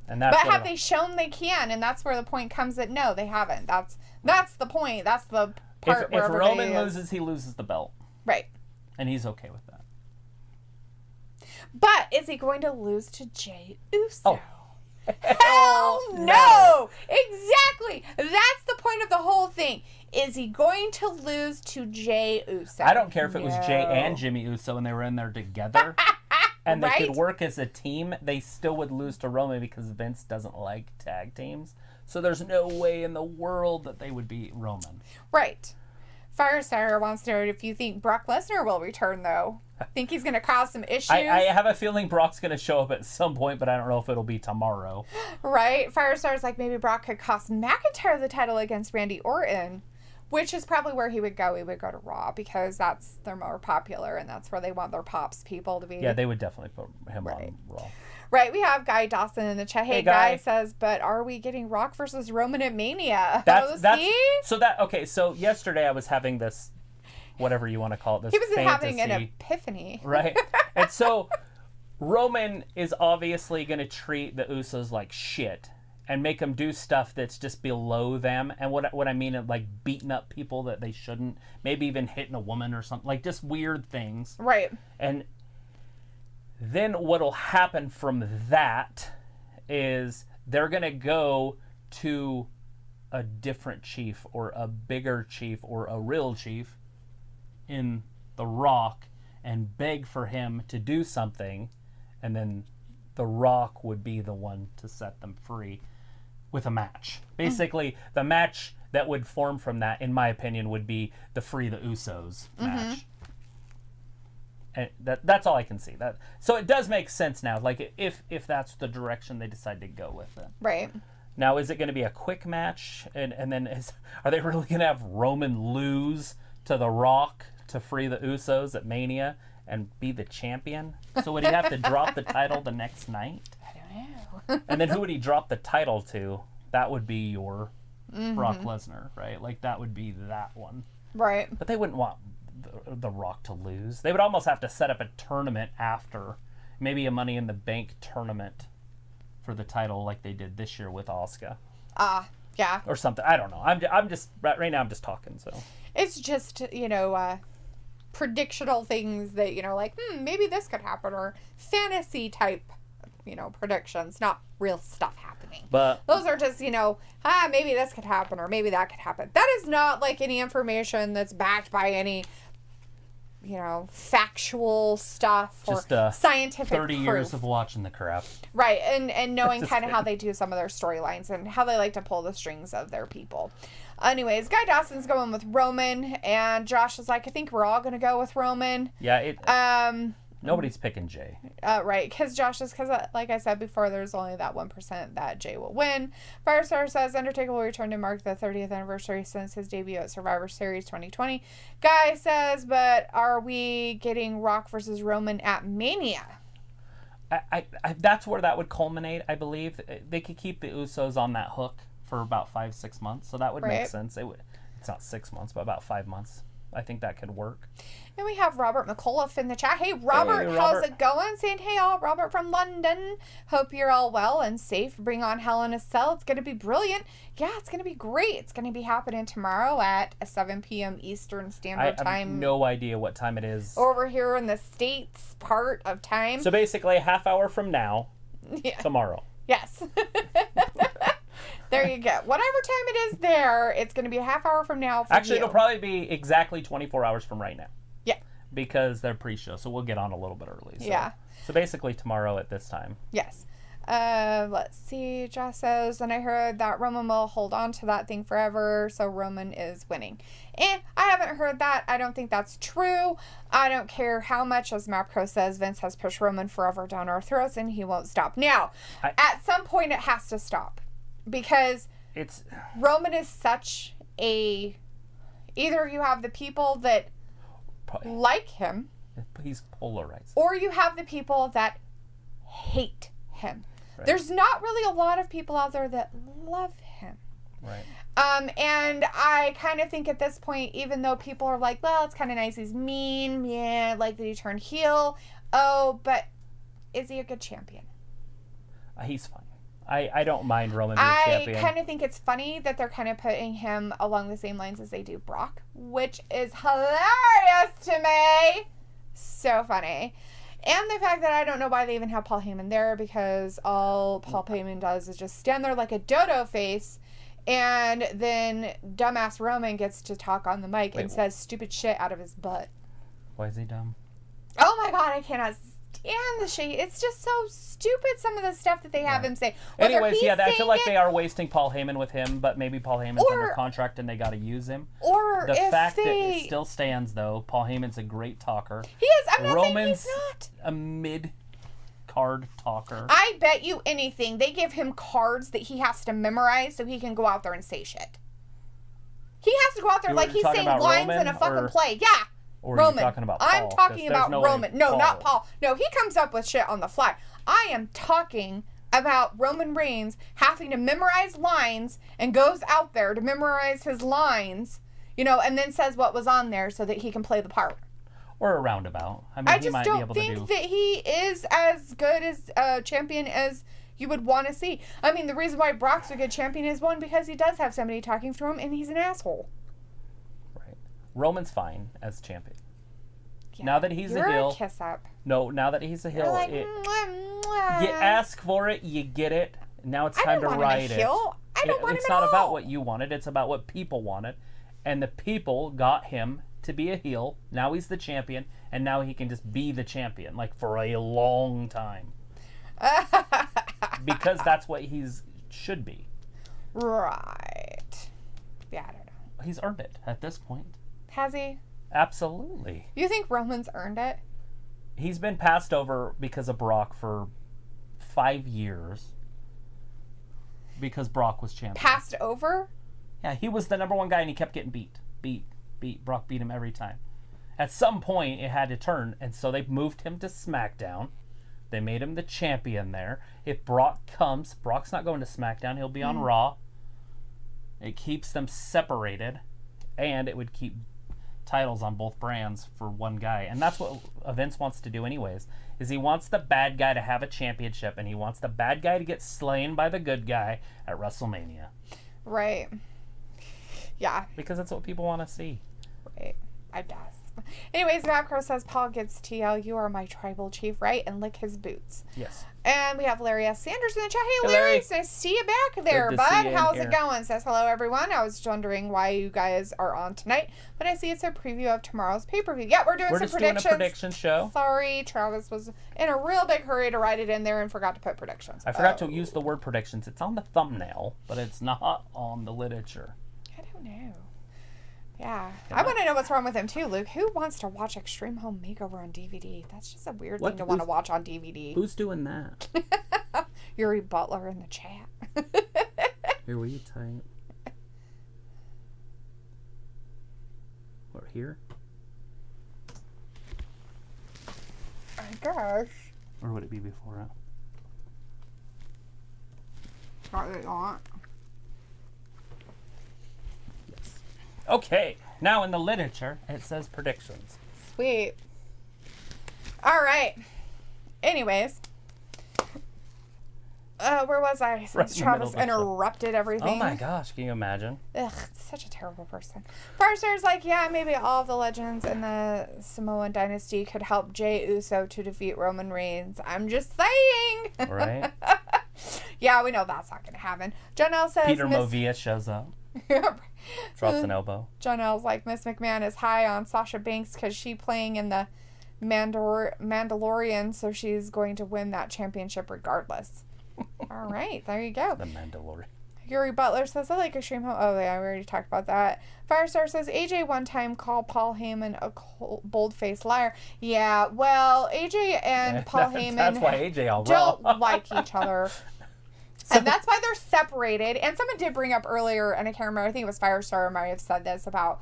And that's but have they shown they can? And that's where the point comes that no, they haven't. That's the point. That's the part where if Roman loses, he loses the belt. Right. And he's okay with that. But is he going to lose to Jey Uso? Oh. Hell no! Exactly. That's the point of the whole thing. Is he going to lose to Jey Uso? I don't care if it was Jey and Jimmy Uso and they were in there together. And they could work as a team, they still would lose to Roman because Vince doesn't like tag teams. So there's no way in the world that they would beat Roman. Right. Firestarter wants to know if you think Brock Lesnar will return, though. Think he's going to cause some issues? I have a feeling Brock's going to show up at some point, but I don't know if it'll be tomorrow. Right. Firestarter's like, maybe Brock could cost McIntyre the title against Randy Orton. Which is probably where he would go. He would go to Raw because they're more popular and that's where they want their pops people to be. Yeah, they would definitely put him on Raw. Right, we have Guy Dawson in the chat. Hey, Guy says, but are we getting Rock versus Roman at Mania? So yesterday I was having this whatever you want to call it. This he was fantasy. having an epiphany. Right. And so Roman is obviously going to treat the Usos like shit and make them do stuff that's just below them. And what I mean is like beating up people that they shouldn't, maybe even hitting a woman or something, like just weird things. Right. And then what'll happen from that is they're going to go to a different chief or a bigger chief or a real chief in The Rock and beg for him to do something, and then The Rock would be the one to set them free with a match. Basically, the match that would form from that, in my opinion, would be the Free the Usos match. And that's all I can see. So it does make sense now, like if that's the direction they decide to go with it. Right. Now, is it going to be a quick match? And then are they really going to have Roman lose to The Rock to free the Usos at Mania and be the champion? So would he have to drop the title the next night? I don't know. And then who would he drop the title to? That would be your Brock Lesnar, right? Like, that would be that one. Right. But they wouldn't want the Rock to lose. They would almost have to set up a tournament after. Maybe a Money in the Bank tournament for the title like they did this year with Asuka. Yeah. Or something. I don't know. I'm just right now I'm just talking, so. It's just, predictional things that, like, maybe this could happen, or fantasy type, predictions, not real stuff happening. But those are just, maybe this could happen or maybe that could happen. That is not like any information that's backed by any, factual stuff or just, scientific 30 proof. years of watching the crap. Right, and knowing kind of how they do some of their storylines and how they like to pull the strings of their people. Anyways, Guy Dawson's going with Roman, and Josh is like, I think we're all going to go with Roman. Yeah, nobody's picking Jay. Right, because like I said before, there's only that 1% that Jay will win. Firestar says Undertaker will return to mark the 30th anniversary since his debut at Survivor Series 2020. Guy says, but are we getting Rock versus Roman at Mania? I that's where that would culminate, I believe. They could keep the Usos on that hook for about 5-6 months, so that would make sense. It's not 6 months, but about 5 months. I think that could work. And we have Robert McAuliffe in the chat. Hey, Robert, how's it going? Saying, hey, all, Robert from London. Hope you're all well and safe. Bring on Hell in a Cell. It's going to be brilliant. Yeah, it's going to be great. It's going to be happening tomorrow at 7 p.m. Eastern Standard Time. I have no idea what time it is. Over here in the States part of time. So basically a half hour from now, tomorrow. Yes. There you go. Whatever time it is there, it's going to be a half hour from now. Actually, it'll probably be exactly 24 hours from right now. Yeah. Because they're pre-show, so we'll get on a little bit early. So. Yeah. So basically tomorrow at this time. Yes. Let's see. Josh says, and I heard that Roman will hold on to that thing forever, so Roman is winning. And I haven't heard that. I don't think that's true. I don't care how much, as Mapco says, Vince has pushed Roman forever down our throats, and he won't stop. Now, at some point, it has to stop. Because Roman is such a... Either you have the people that like him. He's polarized. Or you have the people that hate him. Right. There's not really a lot of people out there that love him. Right. And I kind of think at this point, even though people are like, well, it's kind of nice he's mean. Yeah, I like that he turned heel. Oh, but is he a good champion? He's fine. I don't mind Roman being champion. I kind of think it's funny that they're kind of putting him along the same lines as they do Brock, which is hilarious to me. So funny. And the fact that I don't know why they even have Paul Heyman there, because all Paul Heyman does is just stand there like a dodo face, and then dumbass Roman gets to talk on the mic and says stupid shit out of his butt. Why is he dumb? Oh my god, I cannot stand the shit. It's just so stupid, some of the stuff that they have him say. Anyways, I feel like they are wasting Paul Heyman with him, but maybe Paul Heyman's under contract and they got to use him. Or the fact that it still stands, though, Paul Heyman's a great talker. He is. I'm not Roman's saying he's not. A mid-card talker. I bet you anything they give him cards that he has to memorize so he can go out there and say shit. He has to go out there like he's saying lines in a fucking play. Yeah. Or Roman. Are you talking about Paul? I'm talking about Roman. No, not Paul. No, he comes up with shit on the fly. I am talking about Roman Reigns having to memorize lines and goes out there to memorize his lines You know, and then says what was on there so that he can play the part. Or a roundabout. I mean, I he just might be don't able to do... think that he is as good as a champion as you would want to see. I mean, the reason why Brock's a good champion is, one, because he does have somebody talking through him, and he's an asshole. Right. Roman's fine as champion. Yeah, now that he's a heel... kiss up. No, now that he's a heel... Like, you ask for it, you get it. Now it's time to ride it. I don't want him It's not about what you wanted. It's about what people wanted. And the people got him to be a heel. Now he's the champion. And now he can just be the champion. Like, for a long time. Because that's what he's should be. Right. Yeah, I don't know. He's earned it at this point. Has he? Absolutely. You think Roman's earned it? He's been passed over because of Brock for 5 years. Because Brock was champion. Passed over? Yeah, he was the number one guy and he kept getting beat. Brock beat him every time. At some point, it had to turn, and so they moved him to Smackdown. They made him the champion there. If Brock comes, Brock's not going to Smackdown. He'll be on Raw. It keeps them separated, and it would keep titles on both brands for one guy. And that's what Vince wants to do anyways, is he wants the bad guy to have a championship, and he wants the bad guy to get slain by the good guy at WrestleMania. Right. Yeah. Because that's what people want to see. Right. I guess. Anyways, Macro says, Paul gets TL, you are my tribal chief, right? And lick his boots. Yes. And we have Larry S. Sanders in the chat. Hey, Larry, it's nice to see you back there, bud. How's it going? Says, hello, everyone. I was wondering why you guys are on tonight, but I see it's a preview of tomorrow's pay-per-view. Yeah, we're doing some predictions. Doing a prediction show. Sorry, Travis was in a real big hurry to write it in there and forgot to put predictions. I forgot to use the word predictions. It's on the thumbnail, but it's not on the literature. I don't know. Yeah. I want to know what's wrong with him, too, Luke. Who wants to watch Extreme Home Makeover on DVD? That's just a weird thing to want to watch on DVD. Who's doing that? Yuri Butler in the chat. Here, will you type? Or here? I guess. Or would it be before it? Probably not. Okay, now in the literature, it says predictions. Sweet. All right. Anyways. Where was I? Since Travis interrupted everything. Oh my gosh, can you imagine? Ugh, such a terrible person. Firestar's like, yeah, maybe all of the legends in the Samoan dynasty could help Jey Uso to defeat Roman Reigns. I'm just saying. Right? Yeah, we know that's not going to happen. Janelle says... Peter Movia shows up. Drops an elbow. Janelle's like, Miss McMahon is high on Sasha Banks because she's playing in the Mandalorian, so she's going to win that championship regardless. All right, there you go. The Mandalorian. Yuri Butler says, I like Extreme Home. Oh, yeah, we already talked about that. Firestar says, AJ one time called Paul Heyman a bold-faced liar. Yeah, well, AJ and Paul Heyman that's why AJ don't like each other. And that's why they're separated. And someone did bring up earlier, and I can't remember, I think it was Firestar might have said this about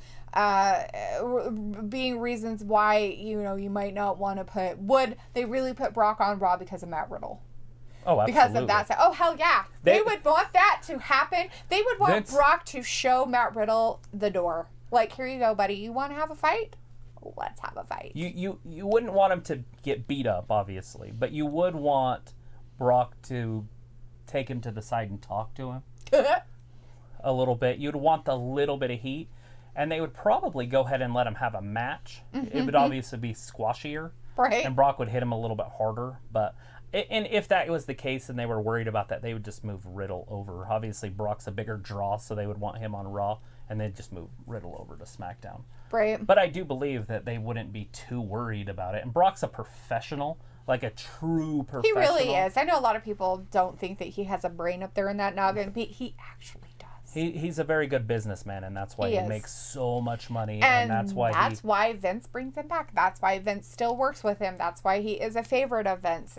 being reasons why, you might not want to would they really put Brock on Raw because of Matt Riddle? Oh, absolutely. Because of that. Oh, hell yeah. They would want that to happen. They would want Brock to show Matt Riddle the door. Like, here you go, buddy. You want to have a fight? Let's have a fight. You wouldn't want him to get beat up, obviously. But you would want Brock to take him to the side and talk to him a little bit. You'd want the little bit of heat. And they would probably go ahead and let him have a match. Mm-hmm. It would obviously be squashier. Right. And Brock would hit him a little bit harder. And if that was the case and they were worried about that, they would just move Riddle over. Obviously, Brock's a bigger draw, so they would want him on Raw, and they'd just move Riddle over to SmackDown. Right. But I do believe that they wouldn't be too worried about it. And Brock's a professional, like a true professional. He really is. I know a lot of people don't think that he has a brain up there in that noggin, but he actually does. He's a very good businessman, and that's why he makes so much money. And that's why Vince brings him back. That's why Vince still works with him. That's why he is a favorite of Vince.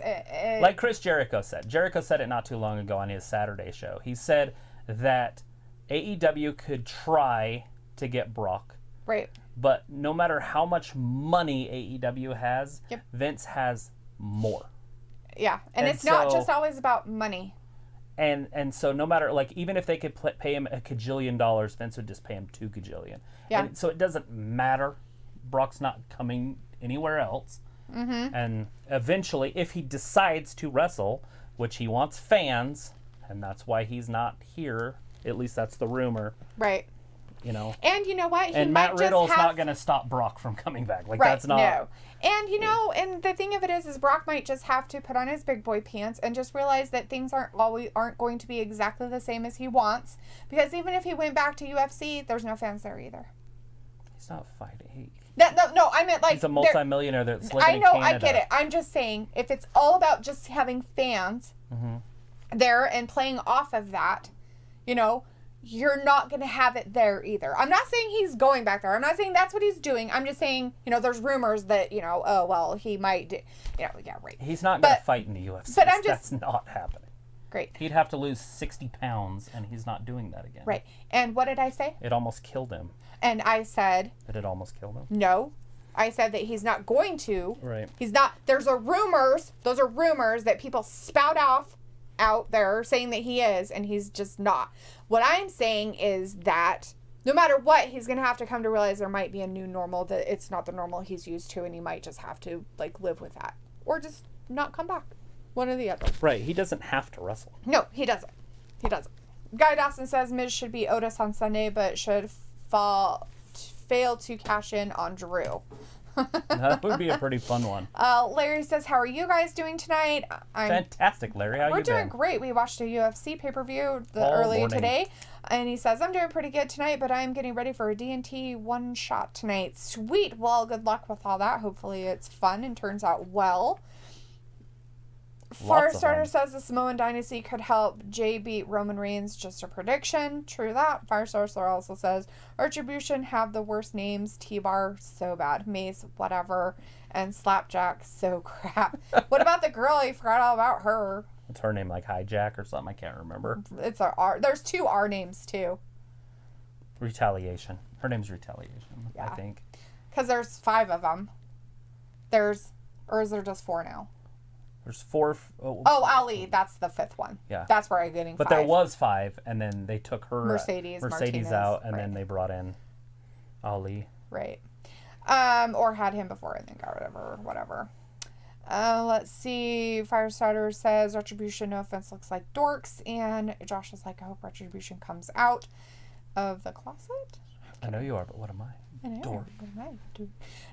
Like Chris Jericho said. Jericho said it not too long ago on his Saturday show. He said that AEW could try to get Brock. Right. But no matter how much money AEW has, Vince has more. Yeah. And it's not just always about money. And so no matter, like, even if they could pay him $1 gajillion, Vince would just pay him $2 gajillion. Yeah. And so it doesn't matter. Brock's not coming anywhere else. Mm-hmm. And eventually, if he decides to wrestle, which he wants fans, and that's why he's not here, at least that's the rumor. Right. You know. And you know what? And Matt Riddle's not going to stop Brock from coming back. Like, right, that's not. No. And, you know, and the thing of it is Brock might just have to put on his big boy pants and just realize that things aren't going to be exactly the same as he wants. Because even if he went back to UFC, there's no fans there either. He's not fighting. No, I meant like... He's a multimillionaire that's living in Canada. I know, I get it. I'm just saying, if it's all about just having fans there and playing off of that, you know, you're not going to have it there either. I'm not saying he's going back there. I'm not saying that's what he's doing. I'm just saying, you know, there's rumors that, you know, oh, well, he might do, you know, yeah, right. He's not going to fight in the UFC. But that's not happening. Great. He'd have to lose 60 pounds, and he's not doing that again. Right. And what did I say? It almost killed him. And I said... That it almost killed him? No. I said that he's not going to. Right. He's not... Those are rumors that people spout out there saying that he is, and he's just not. What I'm saying is that no matter what, he's going to have to come to realize there might be a new normal, that it's not the normal he's used to, and he might just have to, like, live with that. Or just not come back. One or the other. Right. He doesn't have to wrestle. No, he doesn't. He doesn't. Guy Dawson says Miz should be Otis on Sunday, but should fail to cash in on Drew. That would be a pretty fun one. Larry says, how are you guys doing tonight? Fantastic, Larry. How you been? We're doing great. We watched a UFC pay-per-view early today. And he says, I'm doing pretty good tonight, but I'm getting ready for a D&T one-shot tonight. Sweet. Well, good luck with all that. Hopefully it's fun and turns out well. Firestarter says the Samoan Dynasty could help Jay beat Roman Reigns. Just a prediction. True that. Firestarter also says Retribution have the worst names. T-Bar, so bad. Mace, whatever. And Slapjack, so crap. What about the girl? You forgot all about her. What's her name? Like Hijack or something? I can't remember. It's a R. There's 2 R names too. Retaliation. Her name's Retaliation, yeah. I think. Because there's 5 of them. Or is there just 4 now? There's 4. Ali. That's the 5th one. Yeah. That's where I'm getting 5. But there was 5, and then they took her Mercedes out, and then they brought in Ali. Right. Or had him before and then got rid of her or whatever. Let's see. Firestarter says Retribution, no offense, looks like dorks. And Josh is like, I hope Retribution comes out of the closet. I know you are, but what am I? I know. Dork. What am I?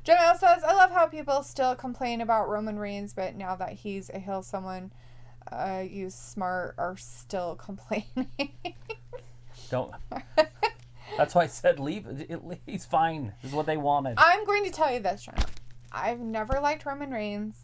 Janelle says, I love how people still complain about Roman Reigns, but now that he's a heel, someone you smart are still complaining. Don't. That's why I said leave. He's fine. This is what they wanted. I'm going to tell you this, Janelle. I've never liked Roman Reigns.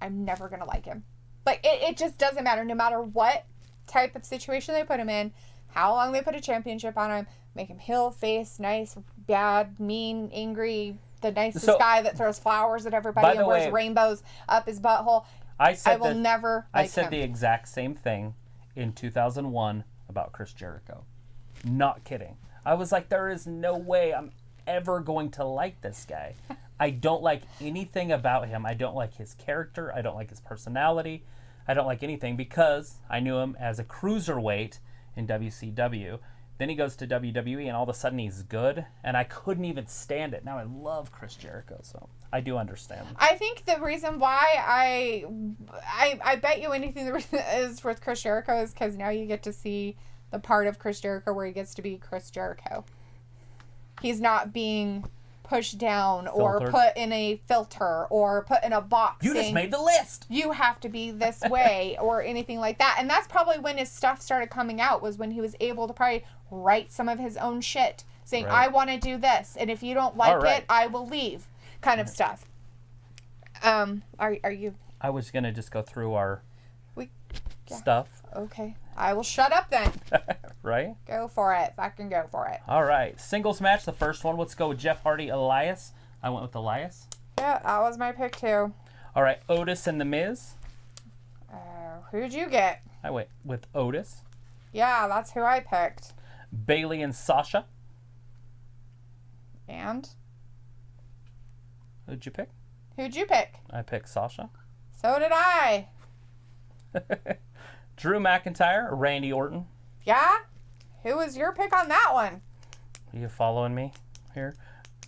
I'm never going to like him. Like, it just doesn't matter. No matter what type of situation they put him in, how long they put a championship on him, make him heel, face, nice, bad, mean, angry, the nicest guy that throws flowers at everybody and wears rainbows up his butthole. I will never like him. I said the exact same thing in 2001 about Chris Jericho. Not kidding. I was like, there is no way I'm ever going to like this guy. I don't like anything about him. I don't like his character. I don't like his personality. I don't like anything because I knew him as a cruiserweight in WCW. Then he goes to WWE and all of a sudden he's good, and I couldn't even stand it. Now I love Chris Jericho, so I do understand. I think the reason why I bet you anything the reason is with Chris Jericho is because now you get to see the part of Chris Jericho where he gets to be Chris Jericho. He's not being pushed down or put in a filter or put in a box. You just made the list. You have to be this way or anything like that. And that's probably when his stuff started coming out, was when he was able to probably write some of his own shit saying, I want to do this. And if you don't like it, I will leave kind of stuff. Are you? I was going to just go through our stuff. Okay. I will shut up then. Right? Go for it. Fucking go for it. All right. Singles match, the first one. Let's go with Jeff Hardy, Elias. I went with Elias. Yeah, that was my pick too. All right. Otis and The Miz. Who'd you get? I went with Otis. Yeah, that's who I picked. Bayley and Sasha. And? Who'd you pick? Who'd you pick? I picked Sasha. So did I. Drew McIntyre or Randy Orton? Yeah? Who was your pick on that one? Are you following me here?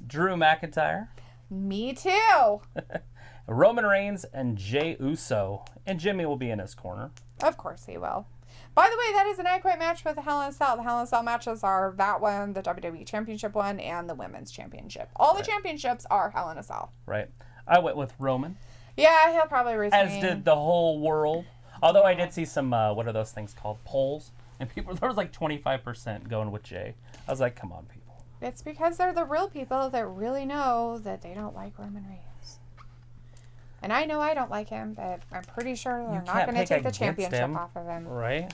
Drew McIntyre. Me too. Roman Reigns and Jey Uso. And Jimmy will be in his corner. Of course he will. By the way, that is an I Quit match with the Hell in a Cell. The Hell in a Cell matches are that one, the WWE Championship one, and the Women's Championship. All the championships are Hell in a Cell. Right. I went with Roman. Yeah, he'll probably retain. As did the whole world. Although I did see some, what are those things called? Polls. And people, there was like 25% going with Jay. I was like, come on, people. It's because they're the real people that really know that they don't like Roman Reigns. And I know I don't like him, but I'm pretty sure they're not going to take the championship off of him. Right.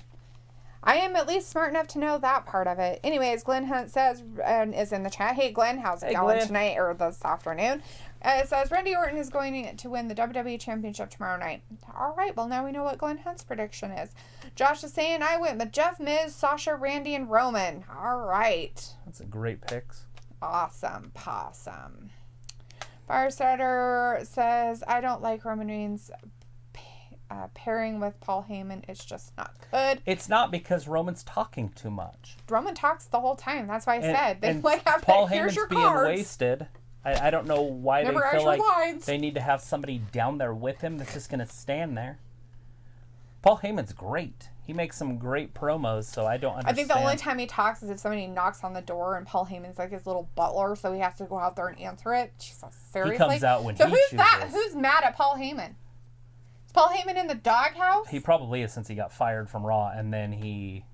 I am at least smart enough to know that part of it. Anyways, Glenn Hunt says, and is in the chat, hey Glenn, how's it going tonight or this afternoon? It says, Randy Orton is going to win the WWE Championship tomorrow night. All right, well now we know what Glenn Hunt's prediction is. Josh is saying, I went with Jeff, Miz, Sasha, Randy, and Roman. All right. That's a great picks. Awesome. Possum. Firestarter says, I don't like Roman Reigns pairing with Paul Heyman. It's just not good. It's not because Roman's talking too much. Roman talks the whole time. That's why I said. They like have Paul here's Heyman's your being cards. wasted. I don't know why Never they feel like lines. they need to have somebody down there with him that's just going to stand there. Paul Heyman's great. He makes some great promos, so I don't understand. I think the only time he talks is if somebody knocks on the door and Paul Heyman's like his little butler, so he has to go out there and answer it. Jesus, seriously? He comes out when so he who's chooses. that? Who's mad at Paul Heyman? Is Paul Heyman in the doghouse? He probably is, since he got fired from Raw, and then he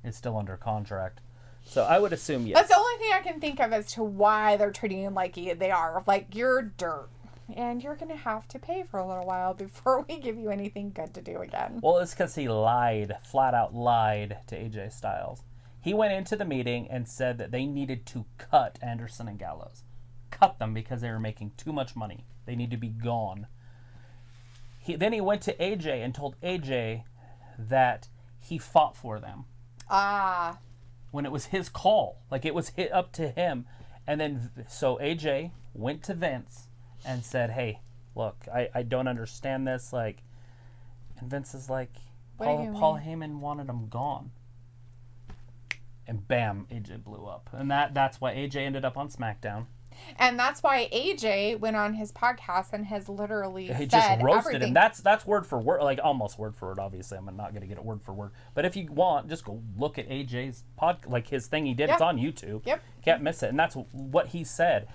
is still under contract. So I would assume yes. That's the only thing I can think of as to why they're treating him like they are. Like, you're dirt. And you're going to have to pay for a little while before we give you anything good to do again. Well, it's because he lied, flat out lied to AJ Styles. He went into the meeting and said that they needed to cut Anderson and Gallows. Cut them because they were making too much money. They need to be gone. Then he went to AJ and told AJ that he fought for them. Ah. When it was his call. Like, it was up to him. And then, so AJ went to Vince and said, hey, look, I don't understand this. Like, and Vince is like, Paul Heyman wanted him gone. And bam, AJ blew up. And that's why AJ ended up on Smackdown. And that's why AJ went on his podcast and has literally He said just roasted everything. him. That's word for word, like almost word for word. Obviously, I'm not going to get it word for word. But if you want, just go look at AJ's like his thing he did. It's on YouTube. Yep. Can't miss it. And that's what he said.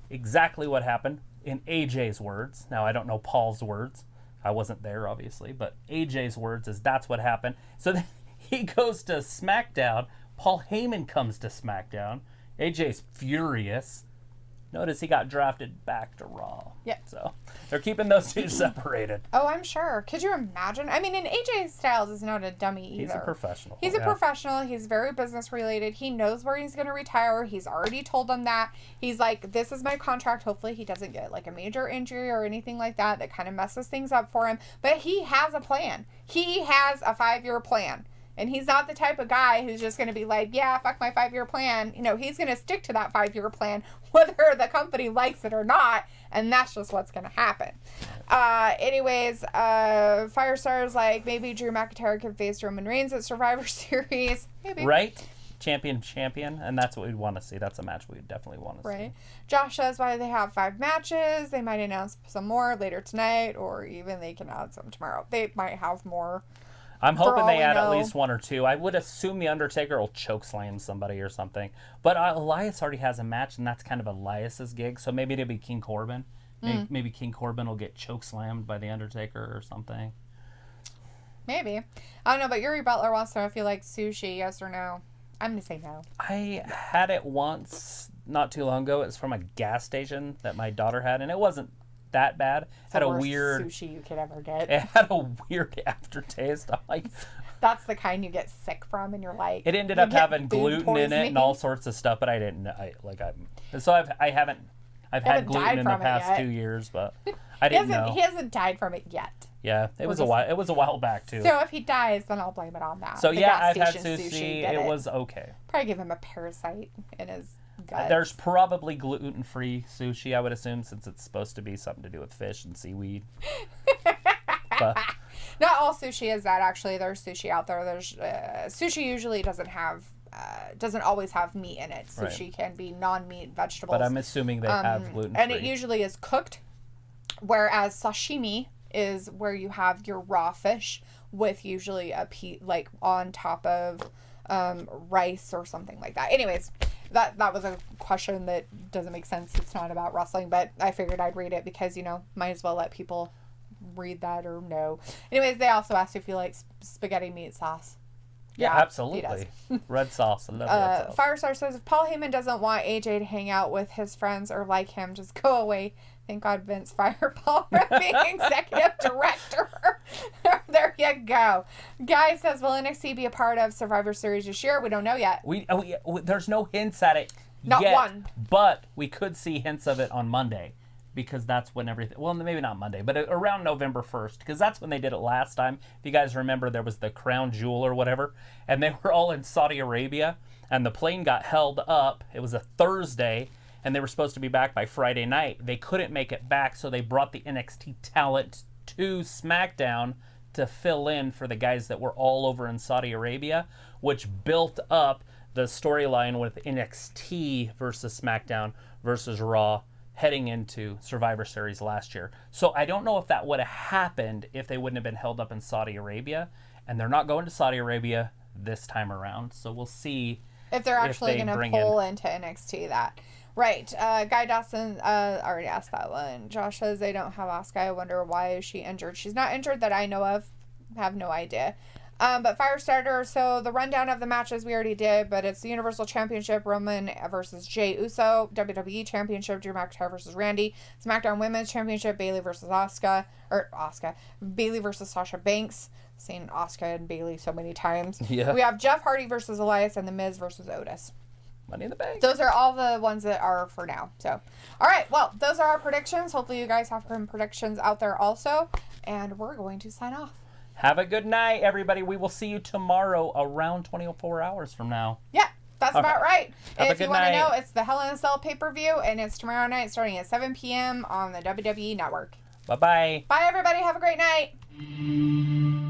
Exactly what happened in AJ's words. Now, I don't know Paul's words. I wasn't there, obviously. But AJ's words is that's what happened. So then he goes to SmackDown. Paul Heyman comes to SmackDown. AJ's furious. Notice he got drafted back to Raw. Yeah. So they're keeping those two separated. Oh, I'm sure. Could you imagine? I mean, and AJ Styles is not a dummy either. He's a professional. He's a professional. He's very business related. He knows where he's going to retire. He's already told them that. He's like, this is my contract. Hopefully he doesn't get like a major injury or anything like that kind of messes things up for him. But he has a plan. He has a 5-year plan. And he's not the type of guy who's just going to be like, yeah, fuck my 5-year plan. You know, he's going to stick to that 5-year plan, whether the company likes it or not. And that's just what's going to happen. Anyways, Firestar's like, maybe Drew McIntyre could face Roman Reigns at Survivor Series. Maybe. Right? Champion. And that's what we'd want to see. That's a match we definitely want to see. Right. Josh says why they have 5 matches. They might announce some more later tonight, or even they can add some tomorrow. They might have more. I'm hoping they add at least 1 or 2. I would assume The Undertaker will chokeslam somebody or something. But Elias already has a match, and that's kind of Elias's gig. So maybe it'll be King Corbin. Maybe King Corbin will get chokeslammed by The Undertaker or something. Maybe. I don't know, but Yuri Butler wants to know if you like sushi, yes or no. I'm going to say no. I had it once not too long ago. It was from a gas station that my daughter had, and it wasn't that bad. It's had the a worst weird sushi you could ever get. It had a weird aftertaste. I'm like, that's the kind you get sick from, and you're like. It ended up having gluten in it and all sorts of stuff, but I didn't. I've had gluten in the past 2 years, but I didn't know. He hasn't died from it yet. Yeah, it was a while. It was a while back too. So if he dies, then I'll blame it on that. So yeah, I've had sushi. It was okay. Probably give him a parasite in his gut. There's probably gluten-free sushi, I would assume, since it's supposed to be something to do with fish and seaweed. Not all sushi is that, actually. There's sushi out there. There's sushi usually doesn't always have meat in it. Sushi can be non-meat vegetables. But I'm assuming they have gluten-free. And it usually is cooked, whereas sashimi is where you have your raw fish with usually like on top of rice or something like that. Anyways, that was a question that doesn't make sense. It's not about wrestling, but I figured I'd read it because, might as well let people read that or know. Anyways, they also asked if you like spaghetti meat sauce. Yeah, absolutely. Red sauce. I love red sauce. Firestar says, if Paul Heyman doesn't want AJ to hang out with his friends or like him, just go away. Thank God Vince fired Paul for being executive director. There you go. Guy says, will NXT be a part of Survivor Series this year? We don't know yet. There's no hints at it Not yet, one. But we could see hints of it on Monday. Because that's when everything... Well, maybe not Monday, but around November 1st. Because that's when they did it last time. If you guys remember, there was the Crown Jewel or whatever. And they were all in Saudi Arabia. And the plane got held up. It was a Thursday. And they were supposed to be back by Friday night. They couldn't make it back. So they brought the NXT talent to Smackdown to fill in for the guys that were all over in Saudi Arabia. Which built up the storyline with NXT versus SmackDown versus Raw, heading into Survivor Series last year. So I don't know if that would have happened if they wouldn't have been held up in Saudi Arabia. And they're not going to Saudi Arabia this time around. So we'll see if they're actually going to pull into NXT that. Right. Guy Dawson already asked that one. Josh says they don't have Asuka. I wonder why is she injured. She's not injured that I know of. Have no idea. But Firestarter, so the rundown of the matches we already did, but it's the Universal Championship, Roman versus Jey Uso, WWE Championship, Drew McIntyre versus Randy, SmackDown Women's Championship, Bayley versus Bayley versus Sasha Banks. Seen Asuka and Bayley so many times. Yeah. We have Jeff Hardy versus Elias and The Miz versus Otis. Money in the Bank. Those are all the ones that are for now. So, all right, well, those are our predictions. Hopefully you guys have some predictions out there also, and we're going to sign off. Have a good night, everybody. We will see you tomorrow around 24 hours from now. Yeah, that's about right. If you want to know, it's the Hell in a Cell pay-per-view, and it's tomorrow night starting at 7 p.m. on the WWE Network. Bye-bye. Bye, everybody. Have a great night.